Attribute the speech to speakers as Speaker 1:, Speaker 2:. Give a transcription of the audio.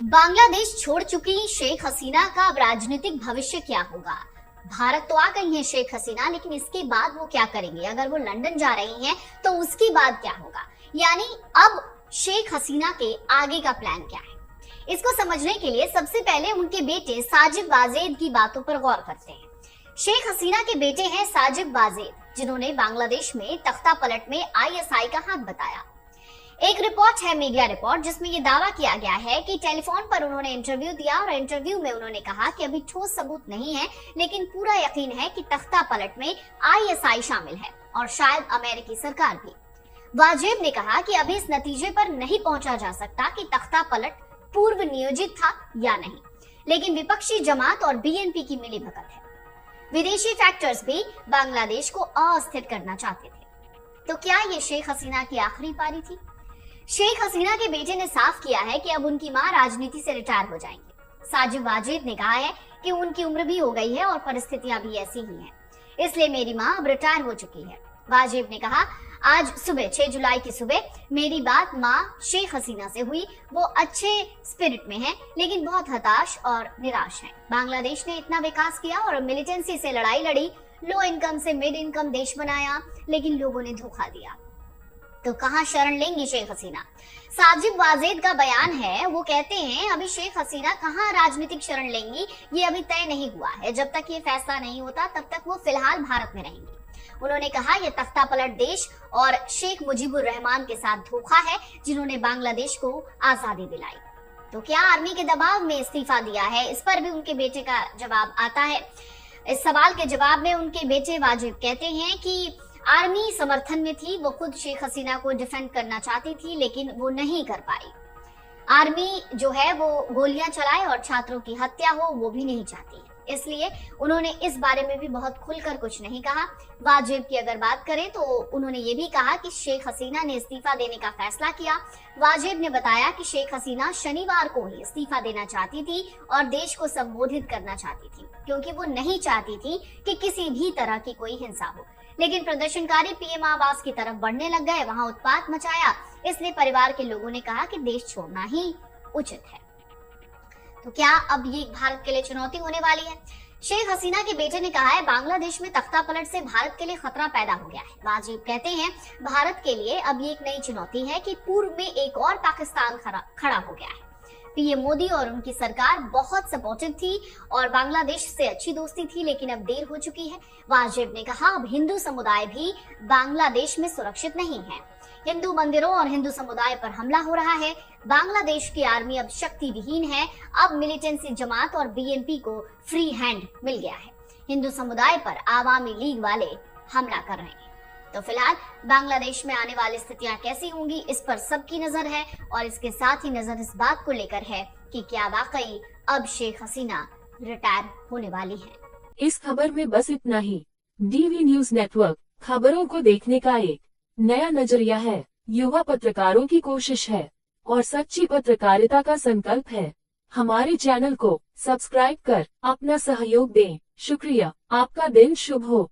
Speaker 1: बांग्लादेश छोड़ चुकी शेख हसीना का अब राजनीतिक भविष्य क्या होगा। भारत तो आ गई है शेख हसीना, लेकिन इसके बाद वो क्या करेंगे। अगर वो लंदन जा रही हैं तो उसके बाद क्या होगा, यानी अब शेख हसीना के आगे का प्लान क्या है। इसको समझने के लिए सबसे पहले उनके बेटे साजिद वाजेद की बातों पर गौर करते हैं। शेख हसीना के बेटे हैं साजिद वाजेद, जिन्होंने बांग्लादेश में तख्ता पलट में आईएसआई का हाथ बताया। एक रिपोर्ट है, मीडिया रिपोर्ट, जिसमें ये दावा किया गया है कि टेलीफोन पर उन्होंने इंटरव्यू दिया और इंटरव्यू में उन्होंने कहा कि अभी ठोस सबूत नहीं है, लेकिन पूरा यकीन है कि तख्ता पलट में आईएसआई शामिल है और शायद अमेरिकी सरकार भी। वाजेब ने कहा कि अभी इस नतीजे पर नहीं पहुंचा जा सकता कि तख्ता पलट पूर्व नियोजित था या नहीं, लेकिन विपक्षी जमात और बीएनपी की मिलीभगत है। विदेशी फैक्टर्स भी बांग्लादेश को अस्थिर करना चाहते थे। तो क्या ये शेख हसीना की आखिरी पारी थी? शेख हसीना के बेटे ने साफ किया है कि अब उनकी मां राजनीति से रिटायर हो जाएंगे। साजिद वाजेद ने कहा है कि उनकी उम्र भी हो गई है और परिस्थितियां भी ऐसी ही हैं, इसलिए मेरी मां अब रिटायर हो चुकी है। वाजेद ने कहा, आज सुबह 6 जुलाई की सुबह मेरी बात मां शेख हसीना से हुई। वो अच्छे स्पिरिट में है, लेकिन बहुत हताश और निराश है। बांग्लादेश ने इतना विकास किया और मिलिटेंसी से लड़ाई लड़ी, लो इनकम से मिड इनकम देश बनाया, लेकिन लोगों ने धोखा दिया। तो कहां शरण लेंगी शेख हसीना? साजिद वाजेद का बयान है, वो कहते हैं अभी शेख हसीना कहां राजनीतिक शरण लेंगी ये अभी तय नहीं हुआ है। जब तक ये फैसला नहीं होता तब तक वो फिलहाल भारत में रहेंगी। उन्होंने कहा, यह तख्ता पलट देश और शेख मुजीबुर रहमान के साथ धोखा है, जिन्होंने बांग्लादेश को आजादी दिलाई। तो क्या आर्मी के दबाव में इस्तीफा दिया है? इस पर भी उनके बेटे का जवाब आता है। इस सवाल के जवाब में उनके बेटे वाजिब कहते हैं कि आर्मी समर्थन में थी, वो खुद शेख हसीना को डिफेंड करना चाहती थी, लेकिन वो नहीं कर पाई। आर्मी जो है वो गोलियां चलाए और छात्रों की हत्या हो, वो भी नहीं चाहती है, इसलिए उन्होंने इस बारे में भी बहुत खुलकर कुछ नहीं कहा। वाजिब की अगर बात करें तो उन्होंने ये भी कहा कि शेख हसीना ने इस्तीफा देने का फैसला किया। वाजिब ने बताया कि शेख हसीना शनिवार को ही इस्तीफा देना चाहती थी और देश को संबोधित करना चाहती थी, क्योंकि वो नहीं चाहती थी कि किसी भी तरह की कोई हिंसा हो। लेकिन प्रदर्शनकारी पीएम आवास की तरफ बढ़ने लग गए, वहां उत्पात मचाया, इसलिए परिवार के लोगों ने कहा कि देश छोड़ना ही उचित है। तो क्या अब ये भारत के लिए चुनौती होने वाली है? शेख हसीना के बेटे ने कहा है, बांग्लादेश में तख्ता पलट से भारत के लिए खतरा पैदा हो गया है। वाजिब कहते हैं, भारत के लिए अब ये एक नई चुनौती है कि पूर्व में एक और पाकिस्तान खड़ा हो गया है। पीएम मोदी और उनकी सरकार बहुत सपोर्टिव थी और बांग्लादेश से अच्छी दोस्ती थी, लेकिन अब देर हो चुकी है। वाजिब ने कहा, अब हिंदू समुदाय भी बांग्लादेश में सुरक्षित नहीं है। हिंदू मंदिरों और हिंदू समुदाय पर हमला हो रहा है। बांग्लादेश की आर्मी अब शक्ति विहीन है। अब मिलिटेंसी जमात और बीएनपी को फ्री हैंड मिल गया है। हिंदू समुदाय पर आवामी लीग वाले हमला कर रहे हैं। तो फिलहाल बांग्लादेश में आने वाली स्थितियां कैसी होंगी, इस पर सबकी नजर है और इसके साथ ही नजर इस बात को लेकर है कि क्या वाकई अब शेख हसीना रिटायर होने वाली हैं।
Speaker 2: इस खबर में बस इतना ही। डीवी न्यूज नेटवर्क खबरों को देखने का एक नया नजरिया है। युवा पत्रकारों की कोशिश है और सच्ची पत्रकारिता का संकल्प है। हमारे चैनल को सब्सक्राइब कर अपना सहयोग दें। शुक्रिया। आपका दिन शुभ हो।